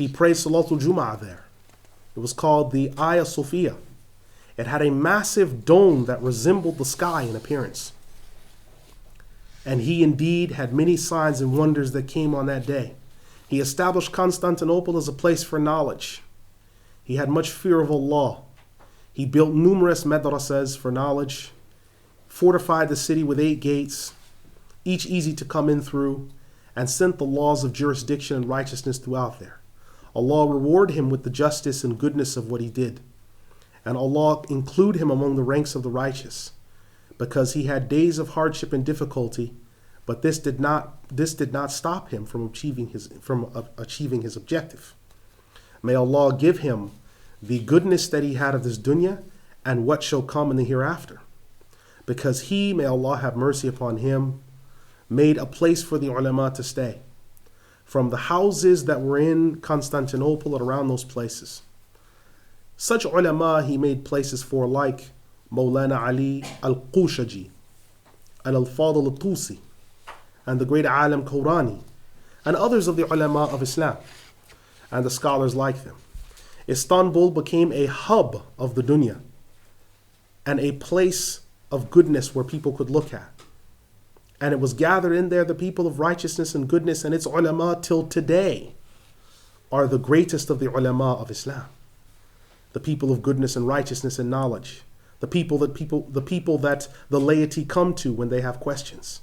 He prayed Salatul Jum'ah there. It was called the Hagia Sophia. It had a massive dome that resembled the sky in appearance. And he indeed had many signs and wonders that came on that day. He established Constantinople as a place for knowledge. He had much fear of Allah. He built numerous madrasas for knowledge, fortified the city with 8 gates, each easy to come in through, and sent the laws of jurisdiction and righteousness throughout there. Allah reward him with the justice and goodness of what he did. And Allah include him among the ranks of the righteous, because he had days of hardship and difficulty, but this did not stop him from achieving his objective. May Allah give him the goodness that he had of this dunya and what shall come in the hereafter, because he, may Allah have mercy upon him, made a place for the ulama to stay. From the houses that were in Constantinople and around those places, such ulama he made places for, like Mawlana Ali al-Qushaji, and al-Fadl al-Tusi, and the great Alim Qur'ani, and others of the ulama of Islam, and the scholars like them. Istanbul became a hub of the dunya, and a place of goodness where people could look at. And it was gathered in there the people of righteousness and goodness, and its ulama till today are the greatest of the ulama of Islam. The people of goodness and righteousness and knowledge. The people that the laity come to when they have questions.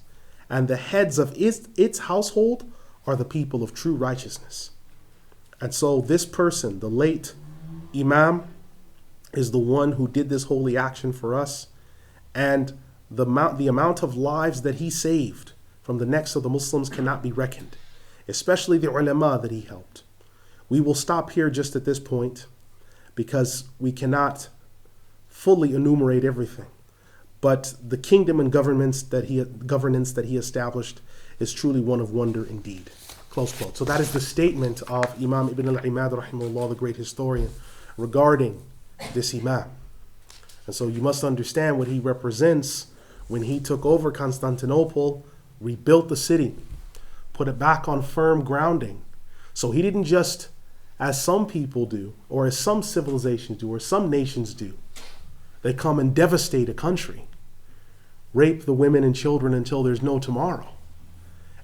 And the heads of its household are the people of true righteousness. And so this person, the late Imam, is the one who did this holy action for us. And the amount of lives that he saved from the necks of the Muslims cannot be reckoned, especially the ulama that he helped. We will stop here just at this point because we cannot fully enumerate everything. But the kingdom and governance that he established is truly one of wonder indeed. Close quote. So that is the statement of Imam Ibn al-Imad rahimahullah, the great historian, regarding this Imam. And so you must understand what he represents when he took over Constantinople, rebuilt the city, put it back on firm grounding. So he didn't just, as some people do, or as some civilizations do, or some nations do, they come and devastate a country, rape the women and children until there's no tomorrow,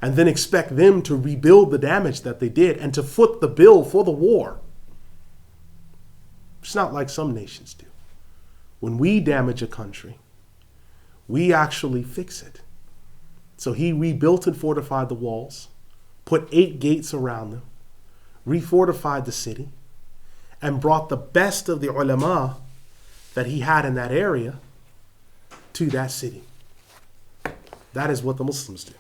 and then expect them to rebuild the damage that they did and to foot the bill for the war. It's not like some nations do. When we damage a country, we actually fix it. So he rebuilt and fortified the walls, put 8 gates around them, refortified the city, and brought the best of the ulama that he had in that area to that city. That is what the Muslims do.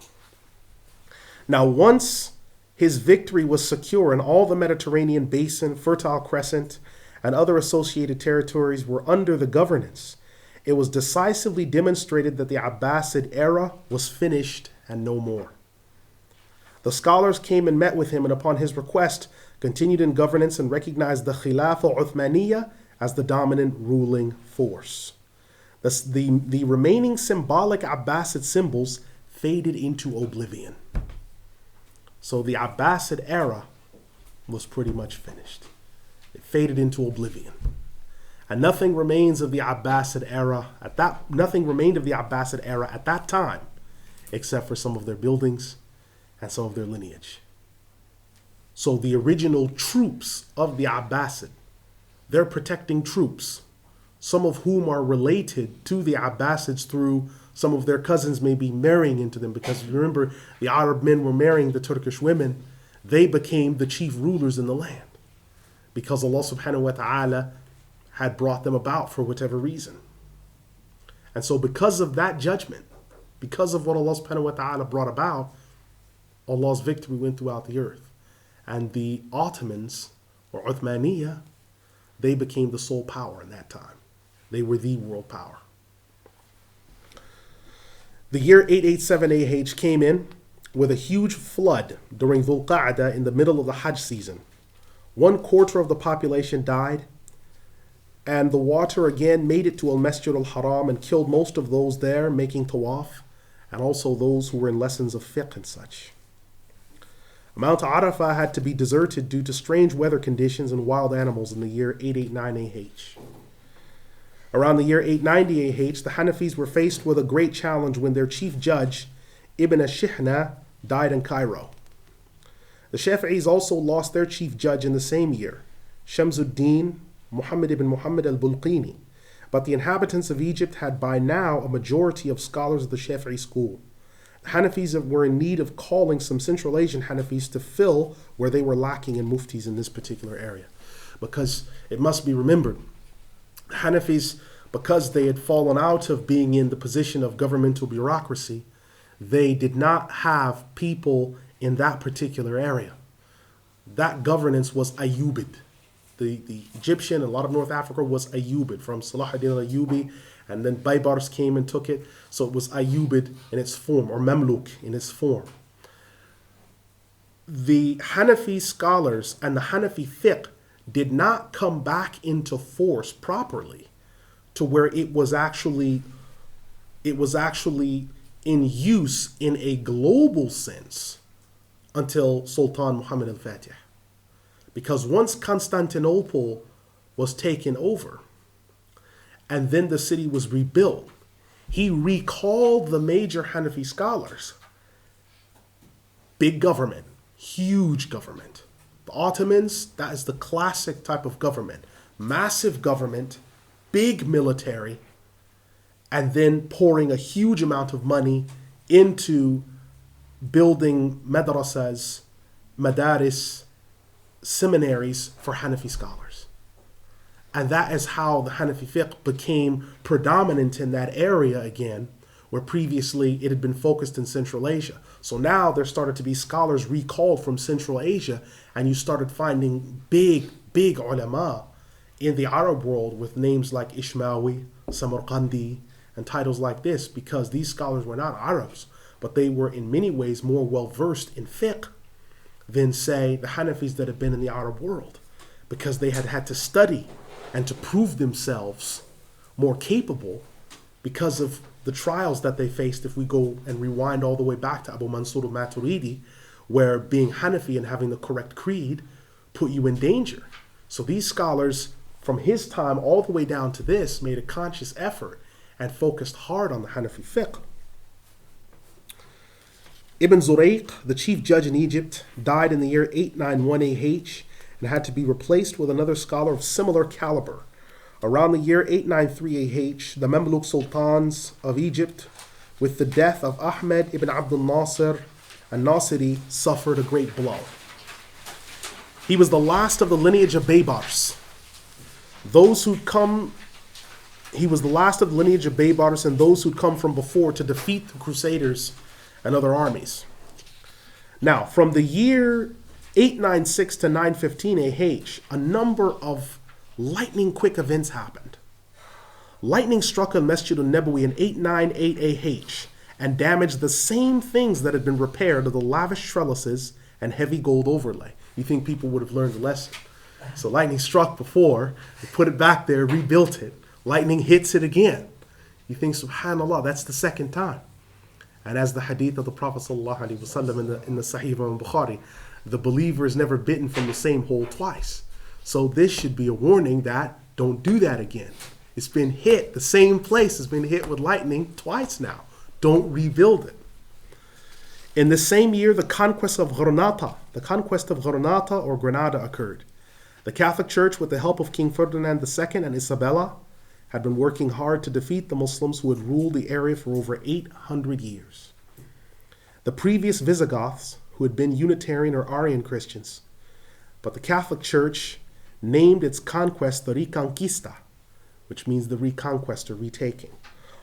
Now, once his victory was secure and all the Mediterranean basin, Fertile Crescent, and other associated territories were under the governance, it was decisively demonstrated that the Abbasid era was finished and no more. The scholars came and met with him, and upon his request, continued in governance and recognized the Khalifah Uthmaniyya as the dominant ruling force. The remaining symbolic Abbasid symbols faded into oblivion. So the Abbasid era was pretty much finished. It faded into oblivion. And nothing remains of the Abbasid era nothing remained of the Abbasid era at that time, except for some of their buildings and some of their lineage. So the original troops of the Abbasid, they're protecting troops, some of whom are related to the Abbasids through some of their cousins maybe marrying into them, because remember, the Arab men were marrying the Turkish women. They became the chief rulers in the land because Allah subhanahu wa ta'ala had brought them about for whatever reason. And so because of that judgment, because of what Allah subhanahu wa ta'ala brought about, Allah's victory went throughout the earth. And the Ottomans, or Uthmaniyya, they became the sole power in that time. They were the world power. The year 887 AH came in with a huge flood during Dhul Qa'dah in the middle of the Hajj season. 1/4 of the population died, and the water again made it to Al-Masjid al-Haram and killed most of those there making tawaf, and also those who were in lessons of fiqh and such. Mount Arafah had to be deserted due to strange weather conditions and wild animals in the year 889 AH. Around the year 890 AH, the Hanafis were faced with a great challenge when their chief judge, Ibn al-Shihna, died in Cairo. The Shafi'is also lost their chief judge in the same year, Shamsuddin Muhammad ibn Muhammad al-Bulqini, but the inhabitants of Egypt had by now a majority of scholars of the Shafi'i school. The Hanafis were in need of calling some Central Asian Hanafis to fill where they were lacking in muftis in this particular area. Because it must be remembered, the Hanafis, because they had fallen out of being in the position of governmental bureaucracy, they did not have people in that particular area. That governance was Ayyubid. The Egyptian and a lot of North Africa was Ayyubid, from Salah ad-Din al-Ayyubi, and then Baybars came and took it. So it was Ayyubid in its form, or Mamluk in its form. The Hanafi scholars and the Hanafi fiqh did not come back into force properly to where it was actually in use in a global sense until Sultan Muhammad al-Fatih. Because once Constantinople was taken over and then the city was rebuilt, he recalled the major Hanafi scholars. Big government, huge government. The Ottomans, that is the classic type of government. Massive government, big military, and then pouring a huge amount of money into building madrasas, madaris, seminaries for Hanafi scholars. And that is how the Hanafi fiqh became predominant in that area again, where previously it had been focused in Central Asia. So now there started to be scholars recalled from Central Asia, and you started finding big ulama in the Arab world with names like Ishmawi, Samarqandi, and titles like this, because these scholars were not Arabs, but they were in many ways more well-versed in fiqh than, say, the Hanafis that had been in the Arab world, because they had had to study and to prove themselves more capable because of the trials that they faced. If we go and rewind all the way back to Abu Mansur al-Maturidi, where being Hanafi and having the correct creed put you in danger. So these scholars from his time all the way down to this made a conscious effort and focused hard on the Hanafi fiqh. Ibn Zurayq, the chief judge in Egypt, died in the year 891 AH and had to be replaced with another scholar of similar caliber. Around the year 893 AH, the Mamluk sultans of Egypt, with the death of Ahmed ibn Abdul Nasir al-Nasiri, suffered a great blow. He was the last of the lineage of Baybars. He was the last of the lineage of Baybars and those who'd come from before to defeat the Crusaders and other armies. Now, from the year 896 to 915 AH, a number of lightning quick events happened. Lightning struck on Masjid al-Nabawi in 898 AH and damaged the same things that had been repaired of the lavish trellises and heavy gold overlay. You think people would have learned the lesson. So lightning struck before, they put it back there, rebuilt it. Lightning hits it again. You think, subhanAllah, that's the second time. And as the hadith of the Prophet ﷺ in the Sahih of Bukhari, the believer is never bitten from the same hole twice. So this should be a warning that don't do that again. It's been hit, the same place has been hit with lightning twice now. Don't rebuild it. In the same year, the conquest of Granada or Granada occurred. The Catholic Church, with the help of King Ferdinand II and Isabella, had been working hard to defeat the Muslims who had ruled the area for over 800 years. The previous Visigoths, who had been Unitarian or Arian Christians, but the Catholic Church named its conquest the Reconquista, which means the reconquest or retaking,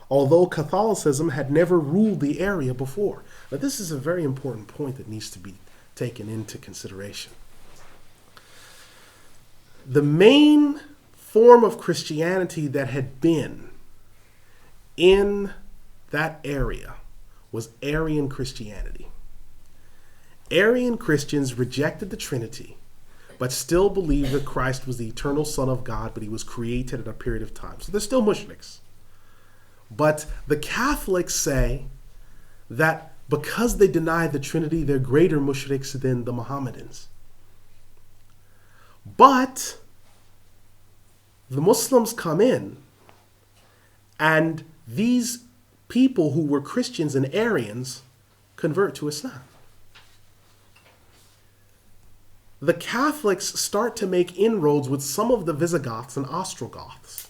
although Catholicism had never ruled the area before. Now, this is a very important point that needs to be taken into consideration. The main form of Christianity that had been in that area was Arian Christianity. Arian Christians rejected the Trinity, but still believed that Christ was the eternal Son of God, but he was created at a period of time. So they're still mushriks. But the Catholics say that Because they deny the Trinity, they're greater mushriks than the Mohammedans. But the Muslims come in, and these people who were Christians and Aryans convert to Islam. The Catholics start to make inroads with some of the Visigoths and Ostrogoths.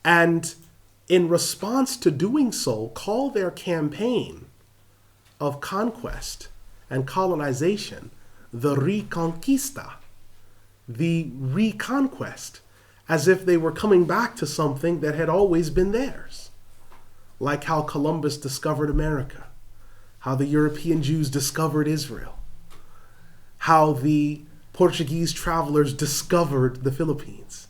And in response to doing so, call their campaign of conquest and colonization the Reconquista, the reconquest, as if they were coming back to something that had always been theirs. Like how Columbus discovered America, how the European Jews discovered Israel, how the Portuguese travelers discovered the Philippines,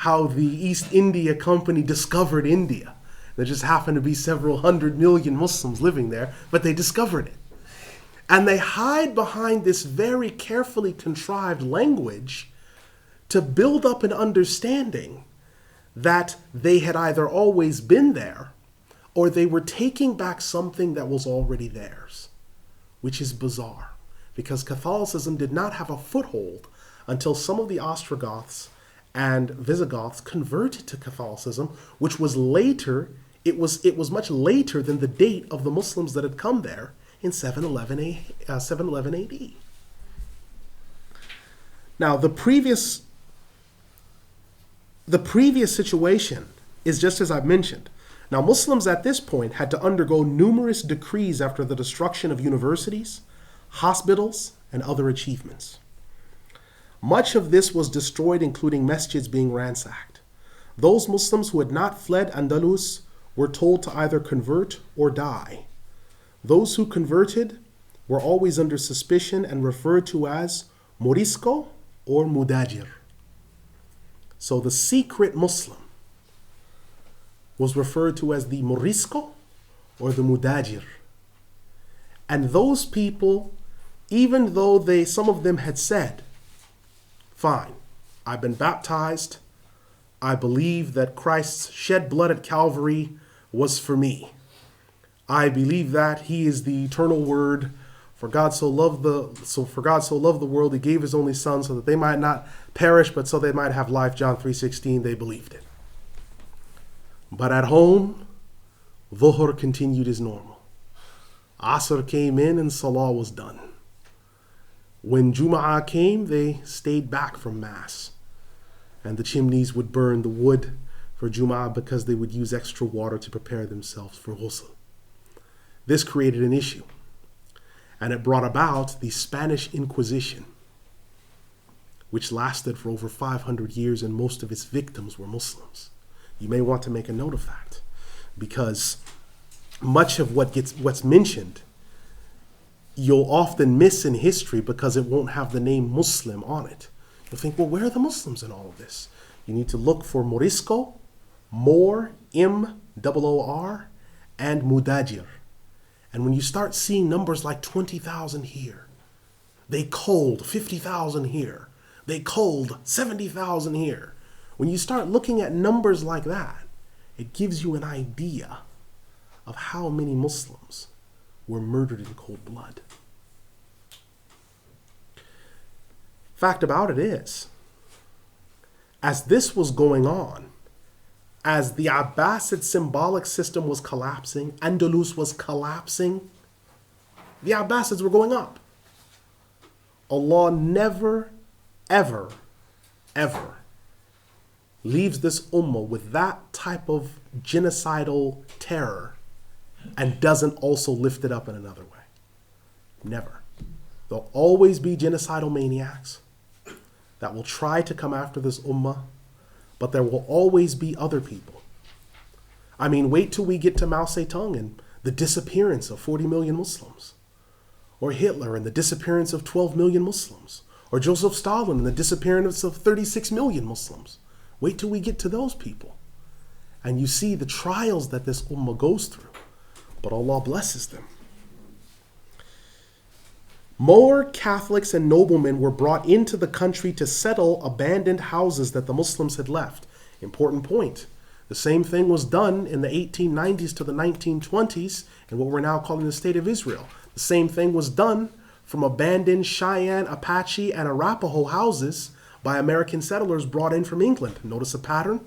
how the East India Company discovered India. There just happened to be several 100 million Muslims living there, but they discovered it. And they hide behind this very carefully contrived language to build up an understanding that they had either always been there or they were taking back something that was already theirs, which is bizarre, because Catholicism did not have a foothold until some of the Ostrogoths and Visigoths converted to Catholicism, which was later. It was much later than the date of the Muslims that had come there in 711 AD. Now, the previous situation is just as I've mentioned. Now, Muslims at this point had to undergo numerous decrees after the destruction of universities, hospitals, and other achievements. Much of this was destroyed, including masjids being ransacked. Those Muslims who had not fled Andalus were told to either convert or die. Those who converted were always under suspicion and referred to as Morisco or Mudajir. So the secret Muslim was referred to as the Morisco or the Mudajir. And those people, even though some of them had said, fine, I've been baptized, I believe that Christ's shed blood at Calvary was for me. I believe that he is the eternal word. For God so loved the world, he gave his only son so that they might not perish, but so they might have life. John 3:16, they believed it. But at home, Dhuhr continued as normal. Asr came in and Salah was done. When Jum'ah came, they stayed back from Mass. And the chimneys would burn the wood for Jum'ah because they would use extra water to prepare themselves for ghusl. This created an issue, and it brought about the Spanish Inquisition, which lasted for over 500 years, and most of its victims were Muslims. You may want to make a note of that, because much of what's mentioned, you'll often miss in history because it won't have the name Muslim on it. You'll think, well, where are the Muslims in all of this? You need to look for Morisco, Moor, M-O-O-R, and Mudajir. And when you start seeing numbers like 20,000 here, they culled 50,000 here, they culled 70,000 here. When you start looking at numbers like that, it gives you an idea of how many Muslims were murdered in cold blood. Fact about it is, as this was going on, as the Abbasid symbolic system was collapsing, Andalus was collapsing, the Abbasids were going up. Allah never, ever, ever leaves this ummah with that type of genocidal terror and doesn't also lift it up in another way. Never. There'll always be genocidal maniacs that will try to come after this ummah, but there will always be other people. I mean, wait till we get to Mao Zedong and the disappearance of 40 million Muslims, or Hitler and the disappearance of 12 million Muslims, or Joseph Stalin and the disappearance of 36 million Muslims. Wait till we get to those people, and you see the trials that this ummah goes through, but Allah blesses them. More Catholics and noblemen were brought into the country to settle abandoned houses that the Muslims had left. Important point. The same thing was done in the 1890s to the 1920s in what we're now calling the State of Israel. The same thing was done from abandoned Cheyenne, Apache, and Arapaho houses by American settlers brought in from England. Notice a pattern?